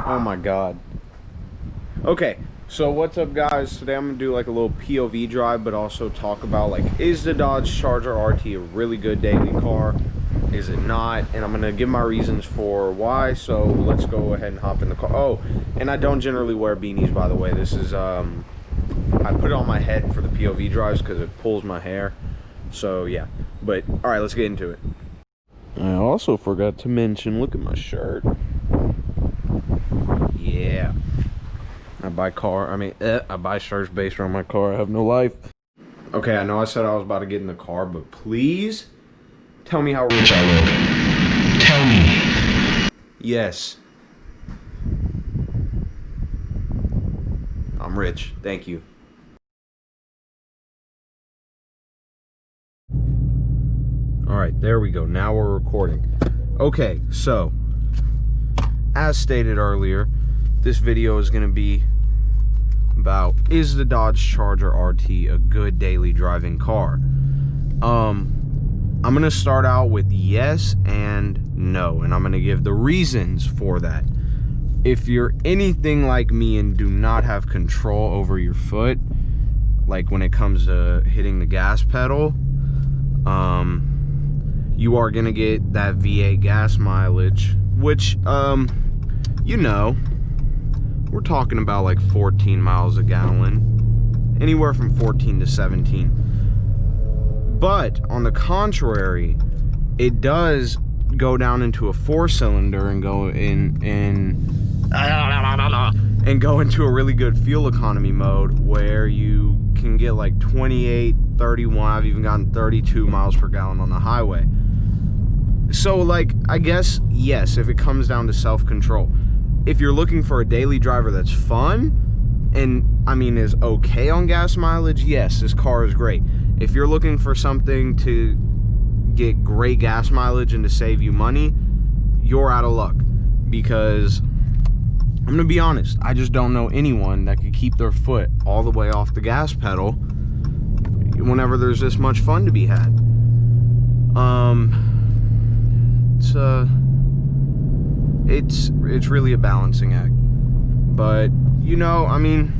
Oh my god. Okay, so what's up guys? Today I'm gonna do like a little POV drive, but also talk about like, is the Dodge Charger RT a really good daily car? Is it not? And I'm gonna give my reasons for why. So let's go ahead and hop in the car. Oh, and I don't generally wear beanies, by the way. This is I put it on my head for the POV drives because it pulls my hair. So yeah, but all right, let's get into it. I also forgot to mention, look at my shirt. Yeah, I buy shirts based on my car. I have no life. Okay, I know I said I was about to get in the car, but please tell me how rich I live. Tell me. Yes. I'm rich. Thank you. Alright, there we go. Now we're recording. Okay, so as stated earlier, this video is going to be about, is the Dodge Charger RT a good daily driving car? I'm going to start out with yes and no, and I'm going to give the reasons for that. If you're anything like me and do not have control over your foot, like when it comes to hitting the gas pedal, you are going to get that V8 gas mileage, which, you know, we're talking about like 14 miles a gallon, anywhere from 14 to 17. But on the contrary, it does go down into a 4-cylinder and go go into a really good fuel economy mode where you can get like 28, 31, I've even gotten 32 miles per gallon on the highway. So like, I guess, yes, if it comes down to self-control. If you're looking for a daily driver that's fun and, I mean, is okay on gas mileage, yes, this car is great. If you're looking for something to get great gas mileage and to save you money, you're out of luck. Because, I'm going to be honest, I just don't know anyone that could keep their foot all the way off the gas pedal whenever there's this much fun to be had. It's really a balancing act. But, you know, I mean,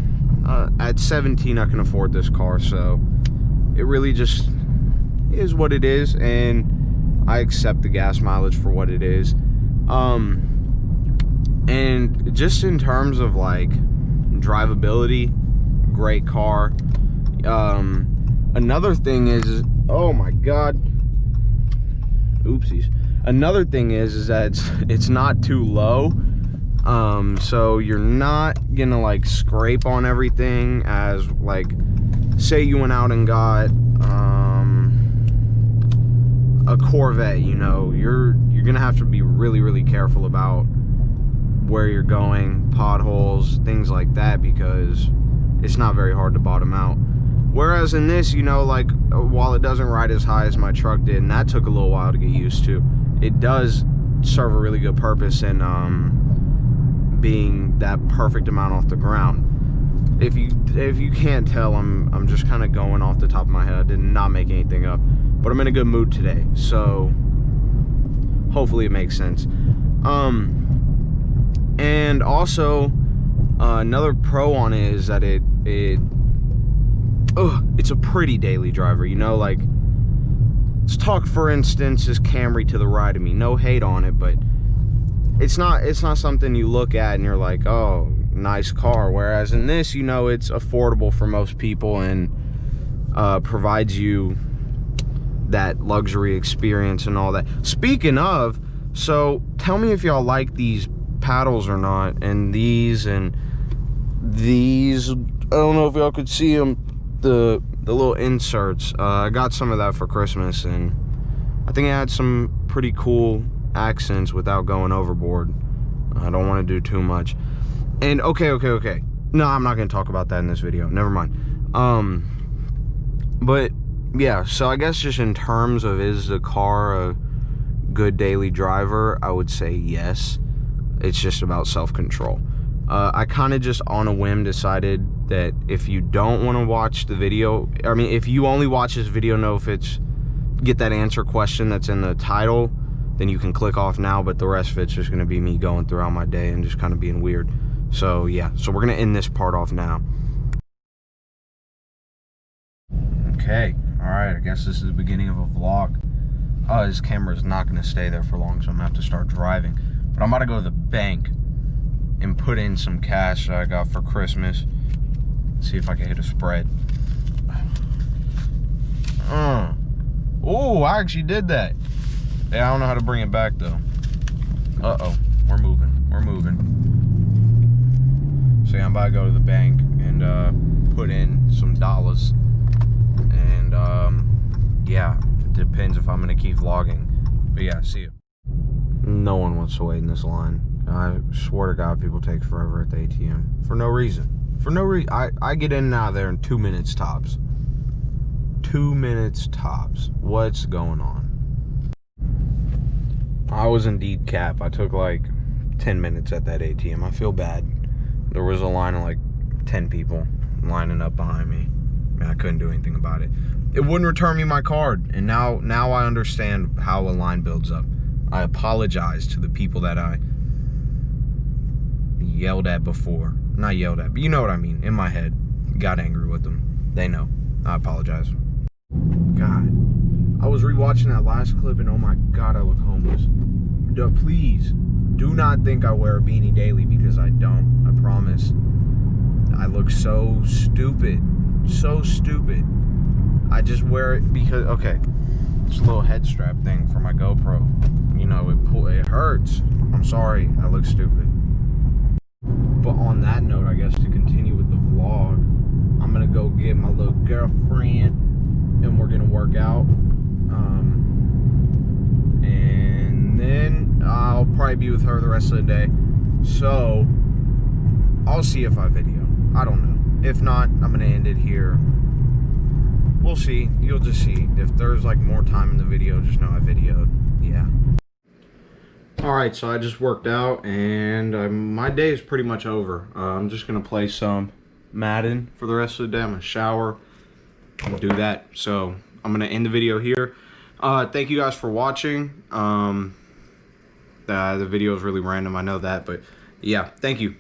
at 17 I can afford this car, so it really just is what it is, and I accept the gas mileage for what it is. And just in terms of like drivability, great car. Another thing is, oh my god, oopsies. Another thing is that it's not too low, so you're not gonna like scrape on everything. As like, say you went out and got a Corvette, you know, you're gonna have to be really careful about where you're going, potholes, things like that, because it's not very hard to bottom out. Whereas in this, you know, like, while it doesn't ride as high as my truck did, and that took a little while to get used to, it does serve a really good purpose in being that perfect amount off the ground. If you can't tell, I'm just kind of going off the top of my head. I did not make anything up, but I'm in a good mood today, so hopefully it makes sense. And also another pro on it is that it's a pretty daily driver, you know. Like, let's talk, for instance, this Camry to the right of me. No hate on it, but it's not something you look at and you're like, oh, nice car. Whereas in this, you know, it's affordable for most people and provides you that luxury experience and all that. Speaking of, so tell me if y'all like these paddles or not, and these, I don't know if y'all could see them, the little inserts. I got some of that for Christmas, and I think it had some pretty cool accents without going overboard. I don't want to do too much. And okay, no, I'm not going to talk about that in this video, never mind. But yeah, so I guess just in terms of, is the car a good daily driver, I would say yes. It's just about self-control. I kind of just on a whim decided that if you don't want to watch the video, I mean, if you only watch this video, know if it's, get that answer question that's in the title, then you can click off now, but the rest of it's just gonna be me going throughout my day and just kind of being weird. So yeah, so we're gonna end this part off now. Okay, all right, I guess this is the beginning of a vlog. This camera's not gonna stay there for long, so I'm gonna have to start driving. But I'm about to go to the bank and put in some cash that I got for Christmas. See if I can hit a spread. Oh, I actually did that. Yeah, I don't know how to bring it back though. Uh-oh, we're moving. So yeah, I'm about to go to the bank and put in some dollars. And yeah, it depends if I'm gonna keep vlogging. But yeah, see you. No one wants to wait in this line. I swear to God, people take forever at the ATM for no reason. I get in and out of there in 2 minutes tops. 2 minutes tops. What's going on? I was indeed cap. I took like 10 minutes at that ATM. I feel bad. There was a line of like 10 people lining up behind me. Man, I couldn't do anything about it. It wouldn't return me my card. And now I understand how a line builds up. I apologize to the people that I yelled at before. Not yelled at, but you know what I mean. In my head, got angry with them. They know. I apologize. God, I was rewatching that last clip and oh my God, I look homeless. Please, do not think I wear a beanie daily, because I don't. I promise. I look so stupid. So stupid. I just wear it because, okay, it's a little head strap thing for my GoPro. You know, it hurts. I'm sorry, I look stupid. But on that note, I guess to continue with the vlog, I'm gonna go get my little girlfriend and we're gonna work out. And then I'll probably be with her the rest of the day. So I'll see if I video. I don't know. If not, I'm gonna end it here. We'll see. You'll just see. If there's like more time in the video, just know I videoed. Yeah. Alright, so I just worked out and my day is pretty much over. I'm just going to play some Madden for the rest of the day. I'm going to shower and do that. So I'm going to end the video here. Thank you guys for watching. The video is really random, I know that, but yeah, thank you.